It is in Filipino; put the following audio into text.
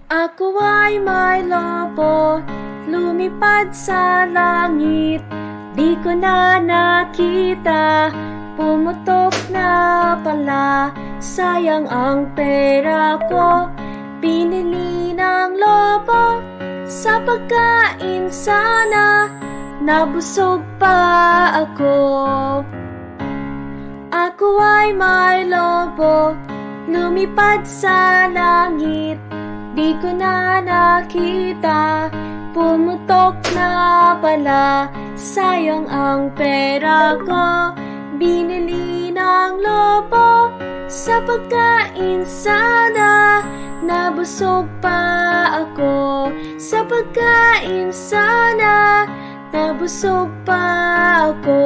Ako ay may lobo, lumipad sa langit. Di ko na nakita, pumutok na pala. Sayang ang pera ko, pinili ng lobo. Sa pagkain sana, nabusog pa ako. Ako ay may lobo, lumipad sa langit. Di ko na nakita, pumutok na pala. Sayang ang pera ko, binili ng lobo. Sa pagkain sana, nabusog pa ako. Sa pagkain sana, nabusog pa ako.